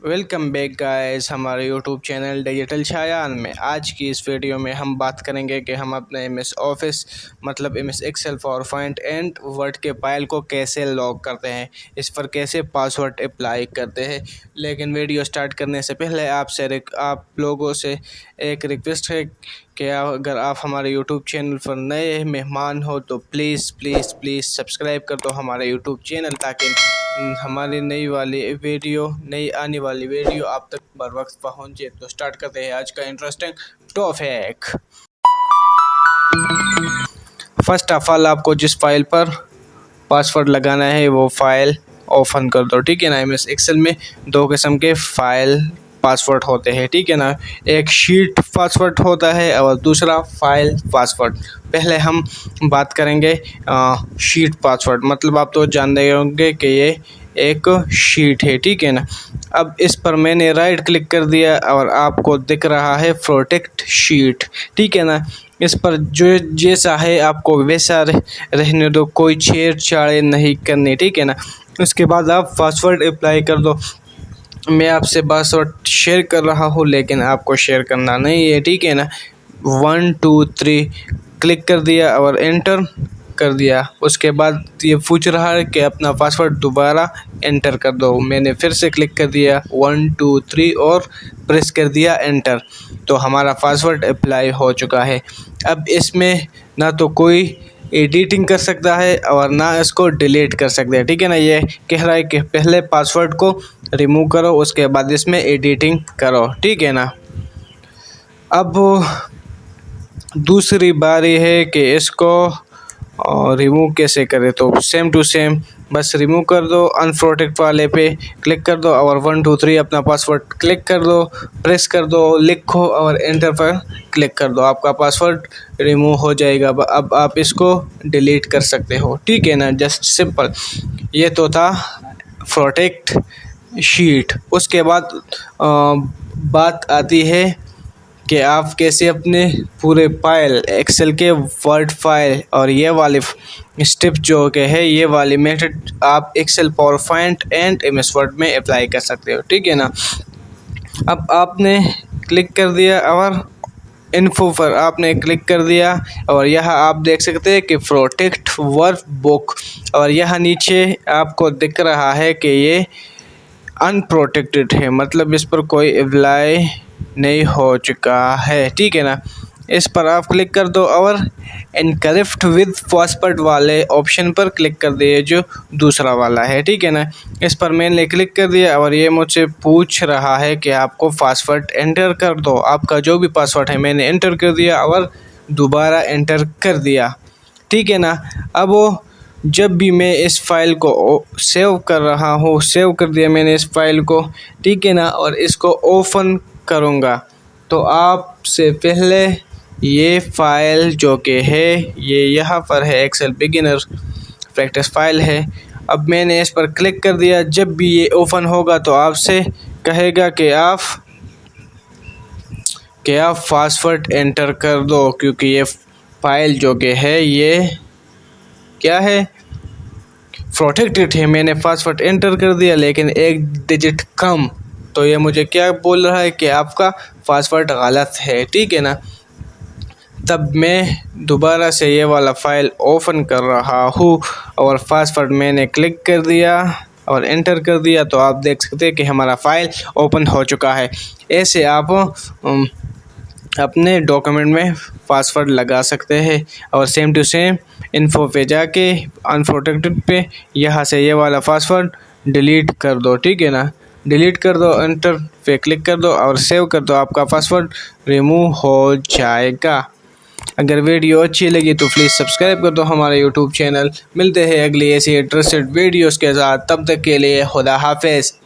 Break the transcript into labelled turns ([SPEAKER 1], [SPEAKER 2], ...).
[SPEAKER 1] Welcome back guys हमारे YouTube channel digital Shayan में। आज की इस वीडियो में हम बात करेंगे कि हम अपने एमएस ऑफिस मतलब MS Excel PowerPoint and Word के फाइल को कैसे लॉक करते हैं, इस पर कैसे पासवर्ड अप्लाई करते हैं। लेकिन वीडियो स्टार्ट करने से पहले आप लोगों से एक रिक्वेस्ट है कि अगर आप हमारे यूट्यूब चैनल पर नए मेहमान हो तो प्लीज़ सब्सक्राइब कर दो हमारे यूट्यूब चैनल, ताकि हमारी नई आने वाली वीडियो आप तक बर वक्त पहुँचे। तो स्टार्ट करते हैं आज का interesting topic. First of all आपको जिस फाइल पर पासवर्ड लगाना है वो फाइल ओपन कर दो, ठीक है ना। एमएस एक्सेल में दो किस्म के फाइल पासवर्ड होते हैं, ठीक है ना। एक शीट पासवर्ड होता है और दूसरा फाइल पासवर्ड। पहले हम बात करेंगे शीट पासवर्ड, मतलब आप तो जान रहे होंगे कि ये एक शीट है, ठीक है ना। अब इस पर मैंने राइट क्लिक कर दिया और आपको दिख रहा है प्रोटेक्ट शीट, ठीक है ना। इस पर जो जैसा है आपको वैसा रहने दो, कोई छेड़छाड़ नहीं करनी, ठीक है ना। उसके बाद आप पासवर्ड अप्लाई कर दो। मैं आपसे पासवर्ड शेयर कर रहा हूँ लेकिन आपको शेयर करना नहीं है, ठीक है ना। 1 2 3 क्लिक कर दिया और एंटर कर दिया। उसके बाद ये पूछ रहा है कि अपना पासवर्ड दोबारा एंटर कर दो। मैंने फिर से क्लिक कर दिया 1 2 3 और प्रेस कर दिया एंटर, तो हमारा पासवर्ड अप्लाई हो चुका है। अब इसमें ना तो कोई एडिटिंग कर सकता है और ना इसको डिलीट कर सकते हैं, ठीक है ना। ये कह रहा है कि पहले पासवर्ड को रिमूव करो, उसके बाद इसमें एडिटिंग करो, ठीक है ना। अब दूसरी बारी है कि इसको रिमूव कैसे करें, तो सेम टू सेम बस रिमूव कर दो। अनप्रोटेक्ट वाले पे क्लिक कर दो और 1 2 3 अपना पासवर्ड क्लिक कर दो, प्रेस कर दो, लिखो और एंटर पर क्लिक कर दो। आपका पासवर्ड रिमूव हो जाएगा। अब आप इसको डिलीट कर सकते हो, ठीक है ना। Just simple. ये तो था प्रोटेक्ट शीट। उसके बाद बात आती है कि आप कैसे अपने पूरे फाइल एक्सेल के वर्ड फाइल और ये वाली स्टेप जो के है, ये वाली मेथड आप Excel PowerPoint and MS Word में अप्लाई कर सकते हो, ठीक है ना। अब आपने क्लिक कर दिया और इन्फो पर आपने क्लिक कर दिया और यहाँ आप देख सकते हैं कि प्रोटेक्ट वर्कबुक, और यहाँ नीचे आपको दिख रहा है कि ये अनप्रोटेक्टेड है, मतलब इस पर कोई अप्लाई नहीं हो चुका है, ठीक है ना। इस पर आप क्लिक कर दो और एनक्रिप्ट विद पासवर्ड वाले ऑप्शन पर क्लिक कर दिए, जो दूसरा वाला है, ठीक है ना। इस पर मैंने क्लिक कर दिया और ये मुझसे पूछ रहा है कि आपको पासवर्ड एंटर कर दो। आपका जो भी पासवर्ड है मैंने एंटर कर दिया और दोबारा एंटर कर दिया, ठीक है ना। अब वो जब भी मैं इस फाइल को सेव कर रहा हूँ, सेव कर दिया मैंने इस फाइल को, ठीक है ना, और इसको ओपन करूँगा तो आपसे पहले ये फाइल जो कि है ये यहाँ पर है, एक्सेल बिगिनर प्रैक्टिस फाइल है। अब मैंने इस पर क्लिक कर दिया। जब भी ये ओपन होगा तो आपसे कहेगा कि आप पासवर्ड एंटर कर दो, क्योंकि ये फाइल जो कि है ये क्या है, प्रोटेक्टेड है। मैंने पासवर्ड एंटर कर दिया लेकिन एक डिजिट कम, तो ये मुझे क्या बोल रहा है कि आपका पासवर्ड गलत है, ठीक है ना। तब मैं दोबारा से ये वाला फाइल ओपन कर रहा हूँ और पासवर्ड मैंने क्लिक कर दिया और एंटर कर दिया, तो आप देख सकते हैं कि हमारा फाइल ओपन हो चुका है। ऐसे आप अपने डॉक्यूमेंट में पासवर्ड लगा सकते हैं और सेम टू सेम इन्फो पे जाके अनप्रोटेक्टेड पे यहाँ से ये वाला पासवर्ड डिलीट कर दो, ठीक है ना। डिलीट कर दो, एंटर पे क्लिक कर दो और सेव कर दो, आपका पासवर्ड रिमूव हो जाएगा। अगर वीडियो अच्छी लगी तो प्लीज़ सब्सक्राइब कर दो हमारे यूट्यूब चैनल। मिलते हैं अगली ऐसी इंटरेस्टेड वीडियोस के साथ, तब तक के लिए खुदा हाफिज़।